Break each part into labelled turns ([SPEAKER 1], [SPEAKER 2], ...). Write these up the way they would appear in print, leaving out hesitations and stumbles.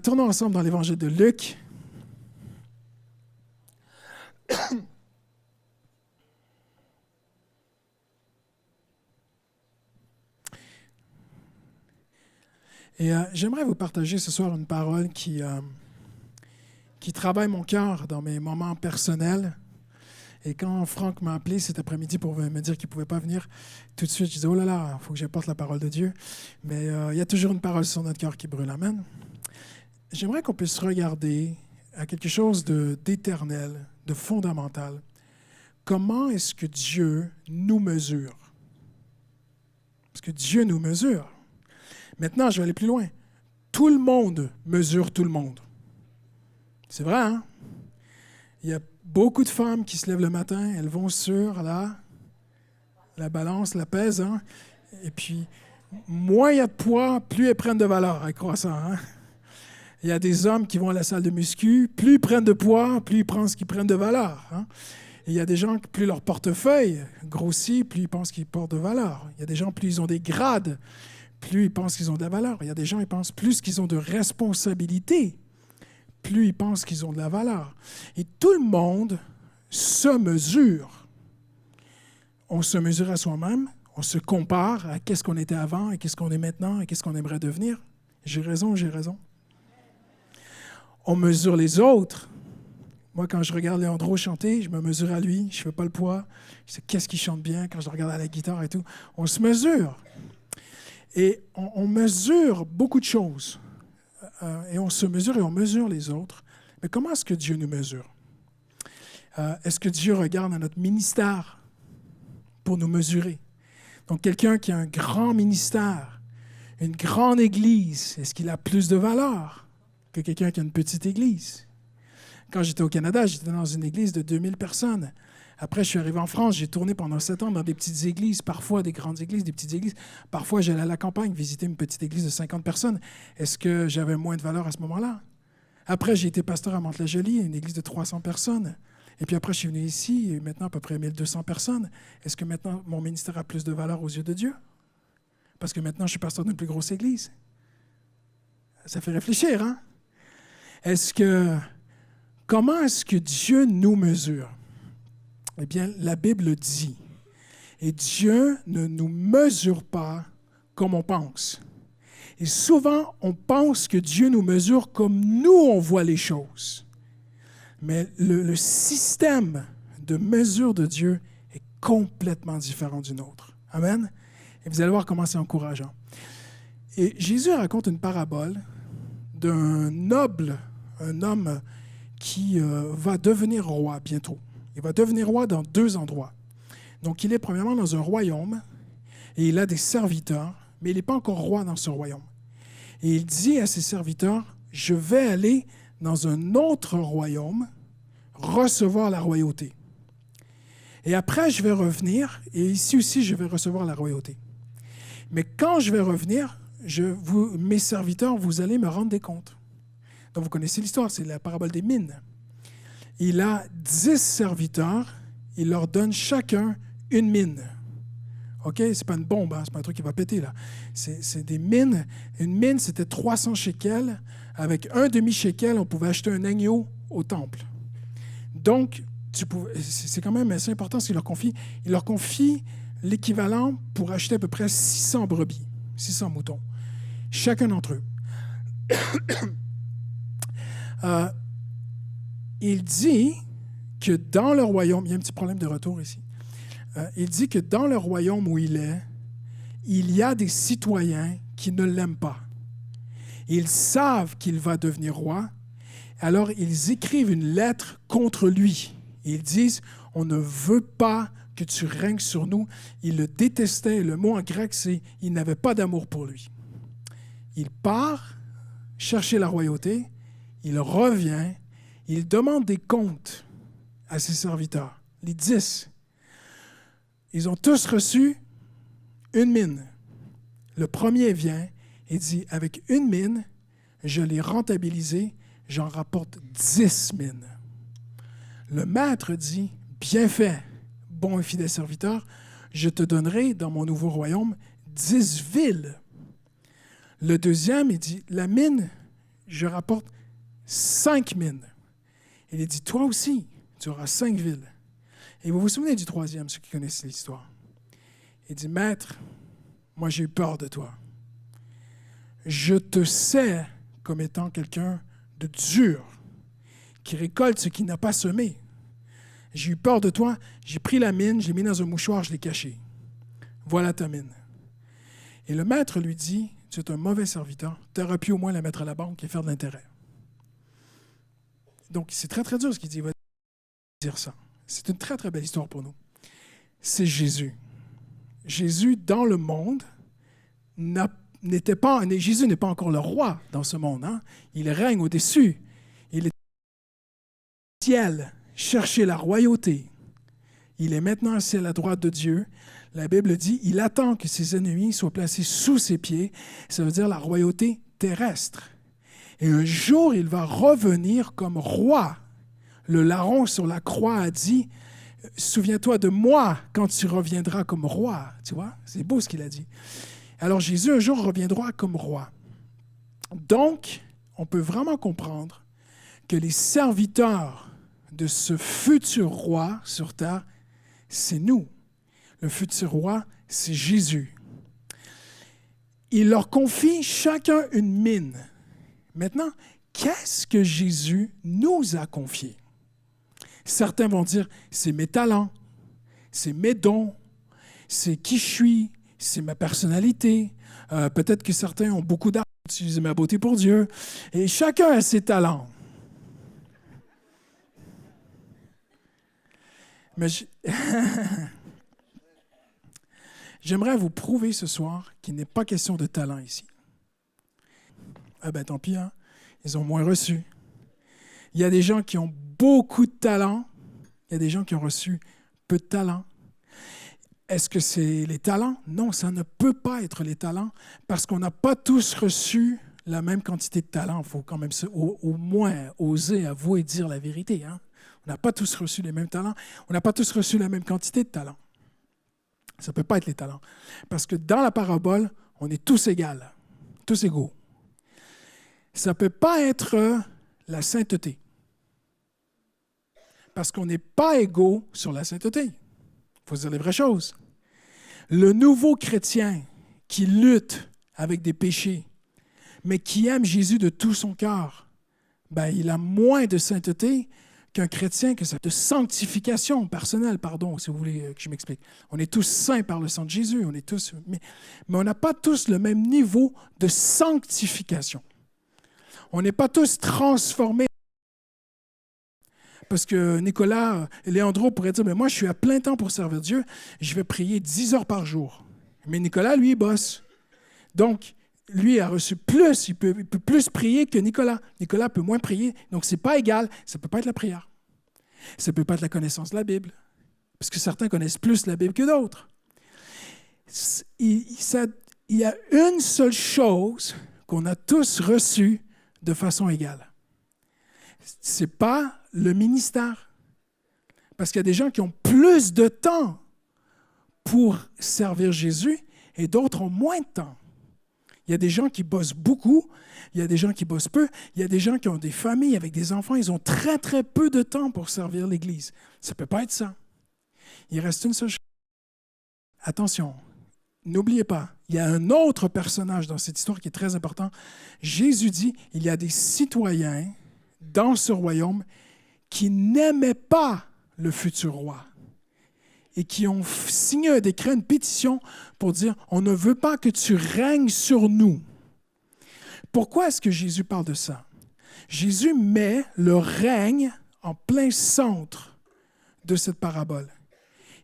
[SPEAKER 1] Tournons ensemble dans l'Évangile de Luc. Et j'aimerais vous partager ce soir une parole qui travaille mon cœur dans mes moments personnels. Et quand Franck m'a appelé cet après-midi pour me dire qu'il ne pouvait pas venir, tout de suite, je disais, oh là là, il faut que j'apporte la parole de Dieu. Mais il y a toujours une parole sur notre cœur qui brûle. Amen. J'aimerais qu'on puisse regarder à quelque chose d'éternel, de fondamental. Comment est-ce que Dieu nous mesure? Parce que Dieu nous mesure. Maintenant, je vais aller plus loin. Tout le monde mesure tout le monde. C'est vrai, hein? Il y a beaucoup de femmes qui se lèvent le matin, elles vont sur la balance, la pèse, hein? Et puis, moins il y a de poids, plus elles prennent de valeur, avec croissant, hein? Il y a des hommes qui vont à la salle de muscu, plus ils prennent de poids, plus ils pensent qu'ils prennent de valeur, hein? Et il y a des gens, plus leur portefeuille grossit, plus ils pensent qu'ils portent de valeur. Il y a des gens, plus ils ont des grades, plus ils pensent qu'ils ont de la valeur. Il y a des gens, ils pensent plus qu'ils ont de responsabilités, plus ils pensent qu'ils ont de la valeur. Et tout le monde se mesure. On se mesure à soi-même, on se compare à qu'est-ce qu'on était avant et qu'est-ce qu'on est maintenant et qu'est-ce qu'on aimerait devenir. J'ai raison ou j'ai raison? On mesure les autres. Moi, quand je regarde Léandro chanter, je me mesure à lui, je ne fais pas le poids. Je sais qu'est-ce qu'il chante bien quand je le regarde à la guitare et tout. On se mesure. Et on mesure beaucoup de choses. Et on se mesure et on mesure les autres. Mais comment est-ce que Dieu nous mesure? Est-ce que Dieu regarde à notre ministère pour nous mesurer? Donc, quelqu'un qui a un grand ministère, une grande église, est-ce qu'il a plus de valeur que quelqu'un qui a une petite église? Quand j'étais au Canada, j'étais dans une église de 2000 personnes. Après, je suis arrivé en France, j'ai tourné pendant 7 ans dans des petites églises, parfois des grandes églises, des petites églises. Parfois, j'allais à la campagne visiter une petite église de 50 personnes. Est-ce que j'avais moins de valeur à ce moment-là? Après, j'ai été pasteur à Mantes-la-Jolie, une église de 300 personnes. Et puis après, je suis venu ici, et maintenant à peu près 1200 personnes. Est-ce que maintenant, mon ministère a plus de valeur aux yeux de Dieu? Parce que maintenant, je suis pasteur d'une plus grosse église. Ça fait réfléchir, hein? Comment est-ce que Dieu nous mesure? Eh bien, la Bible dit, et Dieu ne nous mesure pas comme on pense. Et souvent, on pense que Dieu nous mesure comme nous, on voit les choses. Mais le système de mesure de Dieu est complètement différent du nôtre. Amen? Et vous allez voir comment c'est encourageant. Et Jésus raconte une parabole d'un noble, un homme qui va devenir roi bientôt. Il va devenir roi dans 2 endroits. Donc, il est premièrement dans un royaume et il a des serviteurs, mais il n'est pas encore roi dans ce royaume. Et il dit à ses serviteurs, je vais aller dans un autre royaume recevoir la royauté. Et après, je vais revenir et ici aussi, je vais recevoir la royauté. Mais quand je vais revenir, mes serviteurs, vous allez me rendre des comptes. Donc, vous connaissez l'histoire, c'est la parabole des mines. Il a 10 serviteurs, il leur donne chacun une mine. OK? C'est pas une bombe, hein? C'est pas un truc qui va péter, là. C'est des mines. Une mine, c'était 300 shekels. Avec un demi-shekel, on pouvait acheter un agneau au temple. Donc, c'est quand même assez important ce qu'il leur confie. Il leur confie l'équivalent pour acheter à peu près 600 brebis, 600 moutons. Chacun d'entre eux. Il dit que dans le royaume, il y a un petit problème de retour ici, il dit que dans le royaume où il y a des citoyens qui ne l'aiment pas. Ils savent qu'il va devenir roi, alors ils écrivent une lettre contre lui. Ils disent, on ne veut pas que tu règnes sur nous. Ils le détestaient, le mot en grec, c'est, il n'avait pas d'amour pour lui. Il part chercher la royauté, il revient, il demande des comptes à ses serviteurs, les 10. Ils ont tous reçu une mine. Le premier vient et dit, avec une mine, je l'ai rentabilisé, j'en rapporte 10 mines. Le maître dit, bien fait, bon et fidèle serviteur, je te donnerai dans mon nouveau royaume 10 villes. Le deuxième, il dit, la mine, je rapporte 5 mines. Il a dit, toi aussi, tu auras 5 villes. Et vous vous souvenez du troisième, ceux qui connaissent l'histoire. Il dit, Maître, moi j'ai eu peur de toi. Je te sais comme étant quelqu'un de dur, qui récolte ce qu'il n'a pas semé. J'ai eu peur de toi, j'ai pris la mine, je l'ai mis dans un mouchoir, je l'ai caché. Voilà ta mine. Et le maître lui dit, tu es un mauvais serviteur, tu aurais pu au moins la mettre à la banque et faire de l'intérêt. Donc c'est très très dur ce qu'il dit, il va dire ça. C'est une très très belle histoire pour nous. C'est Jésus. Jésus, dans le monde, Jésus n'est pas encore le roi dans ce monde. Hein? Il règne au-dessus. Il est au ciel, chercher la royauté. Il est maintenant assis à la droite de Dieu. La Bible dit, il attend que ses ennemis soient placés sous ses pieds. Ça veut dire la royauté terrestre. Et un jour, il va revenir comme roi. Le larron sur la croix a dit, souviens-toi de moi quand tu reviendras comme roi. Tu vois, c'est beau ce qu'il a dit. Alors Jésus, un jour, reviendra comme roi. Donc, on peut vraiment comprendre que les serviteurs de ce futur roi sur terre, c'est nous. Le futur roi, c'est Jésus. Il leur confie chacun une mine. Maintenant, qu'est-ce que Jésus nous a confié? Certains vont dire, c'est mes talents, c'est mes dons, c'est qui je suis, c'est ma personnalité. Peut-être que certains ont beaucoup d'art, utiliser ma beauté pour Dieu. Et chacun a ses talents. Mais j'aimerais vous prouver ce soir qu'il n'est pas question de talent ici. Ah ben tant pis, hein? Ils ont moins reçu. Il y a des gens qui ont beaucoup de talent. Il y a des gens qui ont reçu peu de talent. Est-ce que c'est les talents? Non, ça ne peut pas être les talents parce qu'on n'a pas tous reçu la même quantité de talent. Il faut quand même au moins oser avouer et dire la vérité. Hein? On n'a pas tous reçu les mêmes talents. On n'a pas tous reçu la même quantité de talent. Ça ne peut pas être les talents. Parce que dans la parabole, on est tous égaux, tous égaux. Ça ne peut pas être la sainteté. Parce qu'on n'est pas égaux sur la sainteté. Il faut se dire les vraies choses. Le nouveau chrétien qui lutte avec des péchés, mais qui aime Jésus de tout son cœur, ben, il a moins de sainteté qu'un chrétien de sanctification personnelle, pardon, si vous voulez que je m'explique. On est tous saints par le sang de Jésus, mais on n'a pas tous le même niveau de sanctification. On n'est pas tous transformés. Parce que Nicolas, Léandro pourrait dire, mais moi, je suis à plein temps pour servir Dieu, je vais prier 10 heures par jour. Mais Nicolas, lui, il bosse. Donc, lui a reçu plus, il peut plus prier que Nicolas. Nicolas peut moins prier, donc ce n'est pas égal. Ça ne peut pas être la prière. Ça ne peut pas être la connaissance de la Bible. Parce que certains connaissent plus la Bible que d'autres. Il y a une seule chose qu'on a tous reçue de façon égale. Ce n'est pas le ministère. Parce qu'il y a des gens qui ont plus de temps pour servir Jésus et d'autres ont moins de temps. Il y a des gens qui bossent beaucoup, il y a des gens qui bossent peu, il y a des gens qui ont des familles avec des enfants, ils ont très, très peu de temps pour servir l'Église. Ça ne peut pas être ça. Il reste une seule chose. Attention, n'oubliez pas, il y a un autre personnage dans cette histoire qui est très important. Jésus dit, il y a des citoyens dans ce royaume qui n'aimaient pas le futur roi et qui ont signé un décret, une pétition pour dire « On ne veut pas que tu règnes sur nous ». Pourquoi est-ce que Jésus parle de ça? Jésus met le règne en plein centre de cette parabole.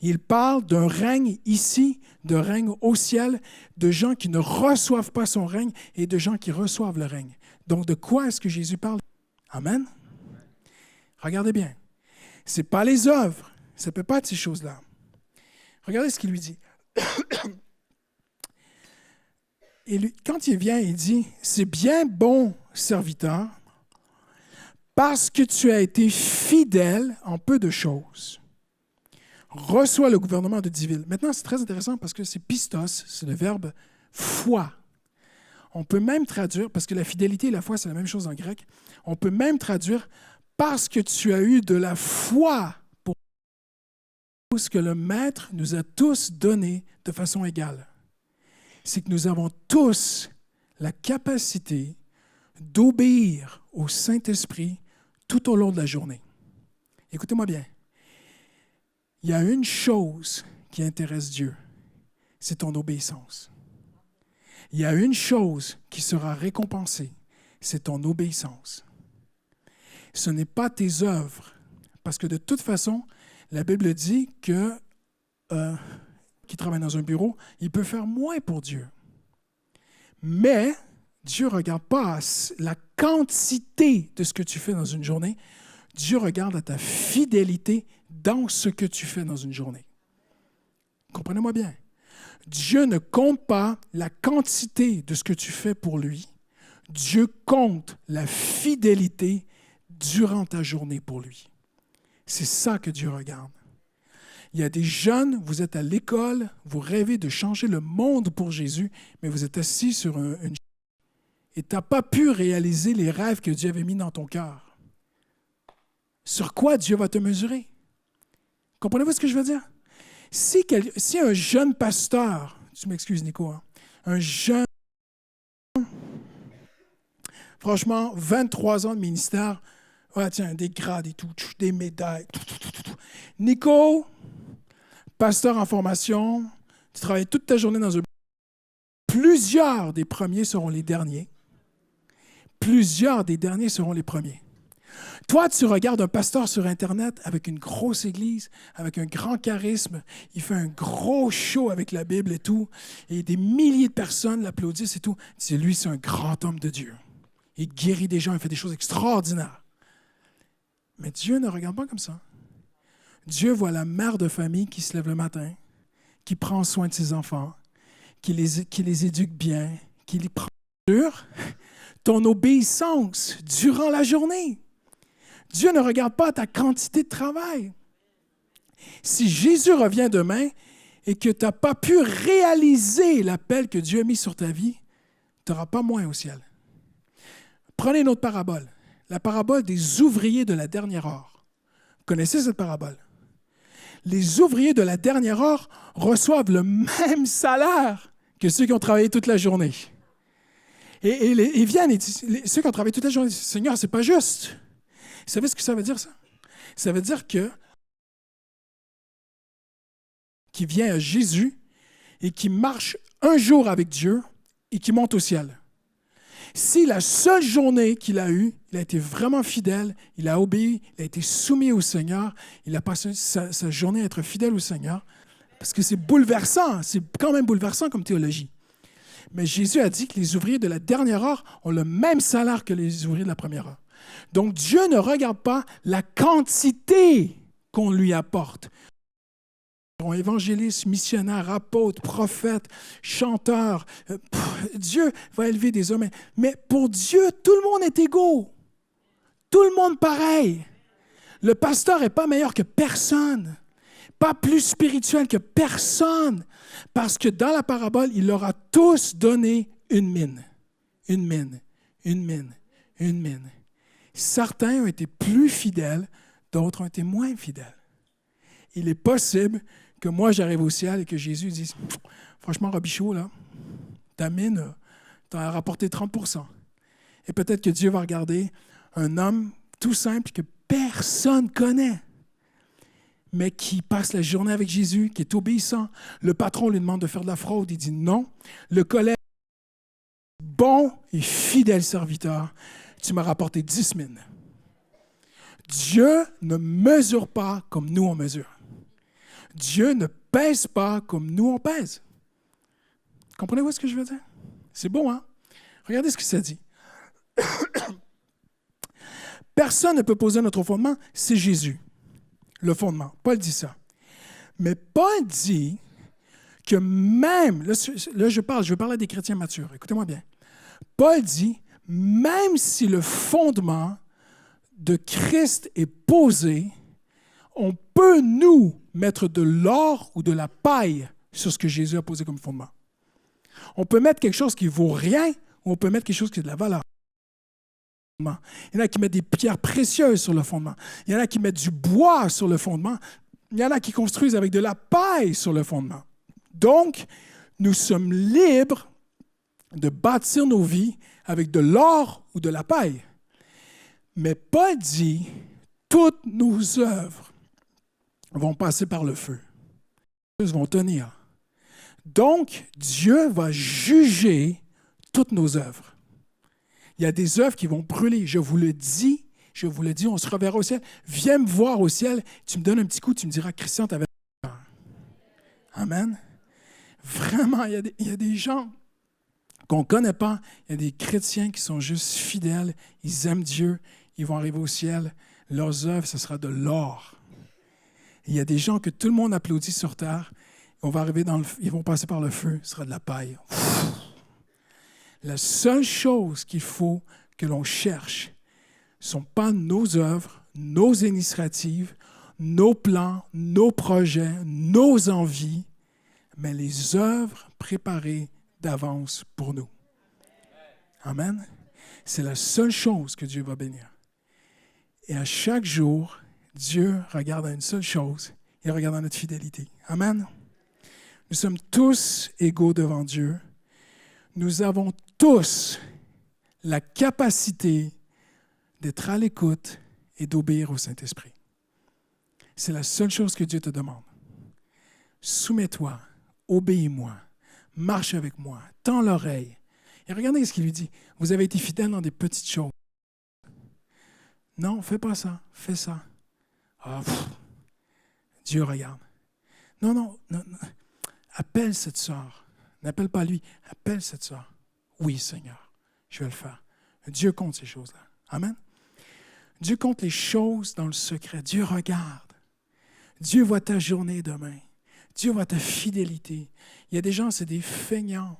[SPEAKER 1] Il parle d'un règne ici, d'un règne au ciel, de gens qui ne reçoivent pas son règne et de gens qui reçoivent le règne. Donc, de quoi est-ce que Jésus parle? Amen? Regardez bien. Ce n'est pas les œuvres. Ça ne peut pas être ces choses-là. Regardez ce qu'il lui dit. Et lui, quand il vient, il dit, « C'est bien bon serviteur, parce que tu as été fidèle en peu de choses. Reçois le gouvernement de 10 villes. » Maintenant, c'est très intéressant parce que c'est pistos, c'est le verbe « foi ». On peut même traduire, parce que la fidélité et la foi, c'est la même chose en grec, on peut même traduire parce que tu as eu de la foi pour ce que le Maître nous a tous donné de façon égale. C'est que nous avons tous la capacité d'obéir au Saint-Esprit tout au long de la journée. Écoutez-moi bien. Il y a une chose qui intéresse Dieu, c'est ton obéissance. Il y a une chose qui sera récompensée, c'est ton obéissance. Ce n'est pas tes œuvres, parce que de toute façon, la Bible dit que qui travaille dans un bureau, il peut faire moins pour Dieu. Mais Dieu ne regarde pas la quantité de ce que tu fais dans une journée. Dieu regarde à ta fidélité dans ce que tu fais dans une journée. Comprenez-moi bien. Dieu ne compte pas la quantité de ce que tu fais pour lui. Dieu compte la fidélité durant ta journée pour lui. C'est ça que Dieu regarde. Il y a des jeunes, vous êtes à l'école, vous rêvez de changer le monde pour Jésus, mais vous êtes assis sur une et tu n'as pas pu réaliser les rêves que Dieu avait mis dans ton cœur. Sur quoi Dieu va te mesurer? Comprenez-vous ce que je veux dire? Si un jeune pasteur, tu m'excuses Nico, hein, un jeune, franchement, 23 ans de ministère, ouais, tiens, des grades et tout, des médailles, tout. Nico, pasteur en formation, tu travailles toute ta journée dans un... Plusieurs des premiers seront les derniers. Plusieurs des derniers seront les premiers. Toi, tu regardes un pasteur sur Internet avec une grosse église, avec un grand charisme. Il fait un gros show avec la Bible et tout. Et des milliers de personnes l'applaudissent et tout. Tu dis, lui, c'est un grand homme de Dieu. Il guérit des gens, il fait des choses extraordinaires. Mais Dieu ne regarde pas comme ça. Dieu voit la mère de famille qui se lève le matin, qui prend soin de ses enfants, qui les éduque bien, qui les prend sur ton obéissance durant la journée. Dieu ne regarde pas ta quantité de travail. Si Jésus revient demain et que tu n'as pas pu réaliser l'appel que Dieu a mis sur ta vie, tu n'auras pas moins au ciel. Prenez une autre parabole, la parabole des ouvriers de la dernière heure. Vous connaissez cette parabole? Les ouvriers de la dernière heure reçoivent le même salaire que ceux qui ont travaillé toute la journée. Et ils viennent et disent, ceux qui ont travaillé toute la journée disent, Seigneur, ce n'est pas juste. Vous savez ce que ça veut dire, ça? Ça veut dire qui vient à Jésus et qui marche un jour avec Dieu et qui monte au ciel. Si la seule journée qu'il a eue, il a été vraiment fidèle, il a obéi, il a été soumis au Seigneur, il a passé sa journée à être fidèle au Seigneur, parce que c'est bouleversant, c'est quand même bouleversant comme théologie. Mais Jésus a dit que les ouvriers de la dernière heure ont le même salaire que les ouvriers de la première heure. Donc Dieu ne regarde pas la quantité qu'on lui apporte. Évangéliste, missionnaire, apôtre, prophète, chanteur, Dieu va élever des hommes. Mais pour Dieu, tout le monde est égaux. Tout le monde pareil. Le pasteur n'est pas meilleur que personne. Pas plus spirituel que personne. Parce que dans la parabole, il leur a tous donné une mine. Une mine, une mine, une mine. Certains ont été plus fidèles, d'autres ont été moins fidèles. Il est possible que moi, j'arrive au ciel et que Jésus dise « Franchement, Robichaud, là, ta mine, t'en as rapporté 30%. » Et peut-être que Dieu va regarder un homme tout simple que personne ne connaît, mais qui passe la journée avec Jésus, qui est obéissant. Le patron lui demande de faire de la fraude, il dit non. Le collègue, bon et fidèle serviteur, tu m'as rapporté 10 mines. Dieu ne mesure pas comme nous on mesure. Dieu ne pèse pas comme nous on pèse. Comprenez-vous ce que je veux dire? C'est bon, hein? Regardez ce que ça dit. Personne ne peut poser notre fondement, c'est Jésus. Le fondement. Paul dit ça. Mais Paul dit que même, là je veux parler des chrétiens matures, écoutez-moi bien. Paul dit, même si le fondement de Christ est posé, on peut, nous, mettre de l'or ou de la paille sur ce que Jésus a posé comme fondement. On peut mettre quelque chose qui ne vaut rien où on peut mettre quelque chose qui a de la valeur. Il y en a qui mettent des pierres précieuses sur le fondement. Il y en a qui mettent du bois sur le fondement. Il y en a qui construisent avec de la paille sur le fondement. Donc, nous sommes libres de bâtir nos vies avec de l'or ou de la paille. Mais Paul dit, toutes nos œuvres vont passer par le feu. Elles vont tenir. Donc, Dieu va juger toutes nos œuvres. Il y a des œuvres qui vont brûler. Je vous le dis, on se reverra au ciel. Viens me voir au ciel. Tu me donnes un petit coup, tu me diras, Christian, tu avais peur. Amen. Vraiment, il y a des gens qu'on ne connaît pas. Il y a des chrétiens qui sont juste fidèles. Ils aiment Dieu. Ils vont arriver au ciel. Leurs œuvres, ce sera de l'or. Il y a des gens que tout le monde applaudit sur terre. Ils vont passer par le feu. Ce sera de la paille. La seule chose qu'il faut que l'on cherche ne sont pas nos œuvres, nos initiatives, nos plans, nos projets, nos envies, mais les œuvres préparées d'avance pour nous. Amen. C'est la seule chose que Dieu va bénir. Et à chaque jour, Dieu regarde à une seule chose, il regarde à notre fidélité. Amen. Nous sommes tous égaux devant Dieu. Nous avons tous la capacité d'être à l'écoute et d'obéir au Saint-Esprit. C'est la seule chose que Dieu te demande. Soumets-toi, obéis-moi, marche avec moi, tends l'oreille. Et regardez ce qu'il lui dit. Vous avez été fidèles dans des petites choses. Non, fais pas ça, fais ça. Ah, Dieu regarde. Non. Appelle cette sœur. N'appelle pas lui, appelle cette sœur. Oui, Seigneur, je vais le faire. Dieu compte ces choses-là. Amen. Dieu compte les choses dans le secret. Dieu regarde. Dieu voit ta journée demain. Dieu voit ta fidélité. Il y a des gens, c'est des feignants.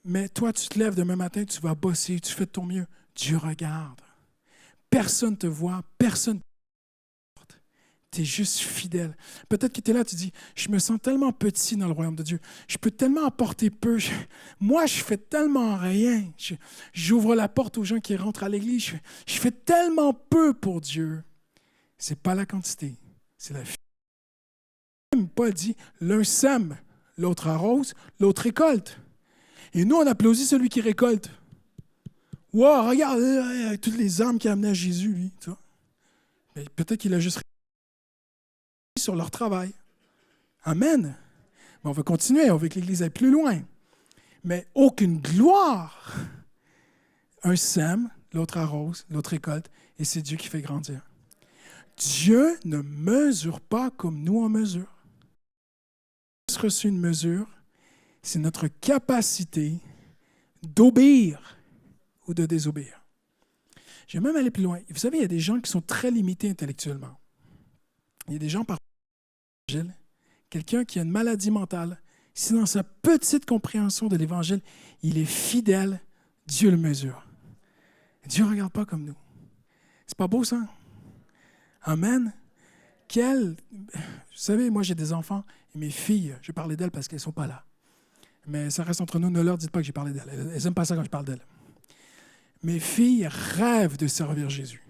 [SPEAKER 1] Mais toi, tu te lèves demain matin, tu vas bosser, tu fais de ton mieux. Dieu regarde. Personne ne te voit, personne ne te porte. Tu es juste fidèle. Peut-être que tu es là, tu dis, je me sens tellement petit dans le royaume de Dieu. Je peux tellement apporter peu. Moi, je fais tellement rien. J'ouvre la porte aux gens qui rentrent à l'église. Je fais tellement peu pour Dieu. Ce n'est pas la quantité, c'est la fidélité. Paul dit, l'un sème, l'autre arrose, l'autre récolte. Et nous, on applaudit celui qui récolte. Wow, regarde, toutes les âmes qu'il a amenées à Jésus, lui. Tu vois? Mais peut-être qu'il a juste sur leur travail. Amen. Mais on va continuer, on veut que l'Église aille plus loin. Mais aucune gloire. Un sème, l'autre arrose, l'autre récolte, et c'est Dieu qui fait grandir. Dieu ne mesure pas comme nous on mesure. On a reçu une mesure, c'est notre capacité d'obéir ou de désobéir. Je vais même aller plus loin. Vous savez, il y a des gens qui sont très limités intellectuellement. Il y a des gens, par l'Évangile, quelqu'un qui a une maladie mentale, si dans sa petite compréhension de l'Évangile, il est fidèle, Dieu le mesure. Dieu ne regarde pas comme nous. C'est pas beau, ça? Amen. Vous savez, moi, j'ai des enfants, et mes filles, je parlais d'elles parce qu'elles ne sont pas là. Mais ça reste entre nous, ne leur dites pas que j'ai parlé d'elles. Elles n'aiment pas ça quand je parle d'elles. Mes filles rêvent de servir Jésus,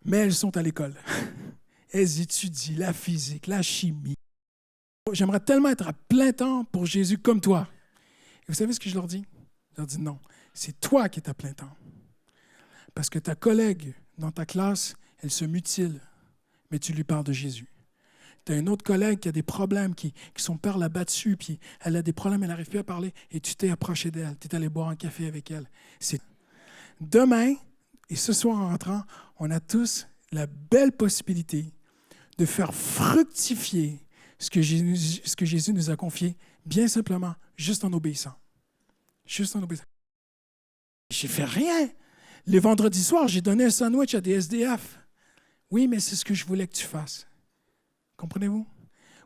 [SPEAKER 1] mais elles sont à l'école. Elles étudient la physique, la chimie. J'aimerais tellement être à plein temps pour Jésus comme toi. Et vous savez ce que je leur dis? Je leur dis non, c'est toi qui es à plein temps. Parce que ta collègue dans ta classe, elle se mutile, mais tu lui parles de Jésus. Tu as une autre collègue qui a des problèmes, qui son père l'a battue, puis elle a des problèmes, elle n'arrive plus à parler, et tu t'es approché d'elle, tu es allé boire un café avec elle. Demain, et ce soir en rentrant, on a tous la belle possibilité de faire fructifier ce que Jésus nous a confié, bien simplement, juste en obéissant. Juste en obéissant. J'ai fait rien. Les vendredis soirs, j'ai donné un sandwich à des SDF. Oui, mais c'est ce que je voulais que tu fasses. Comprenez-vous?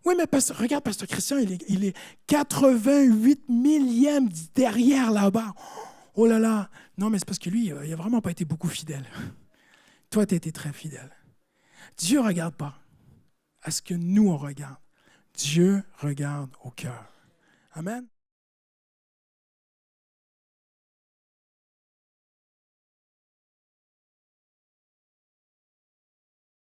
[SPEAKER 1] Oui, mais regarde, Pasteur Christian, il est 88 millième derrière là-bas. Oh là là! Non, mais c'est parce que lui, il n'a vraiment pas été beaucoup fidèle. Toi, tu as été très fidèle. Dieu ne regarde pas à ce que nous, on regarde. Dieu regarde au cœur. Amen.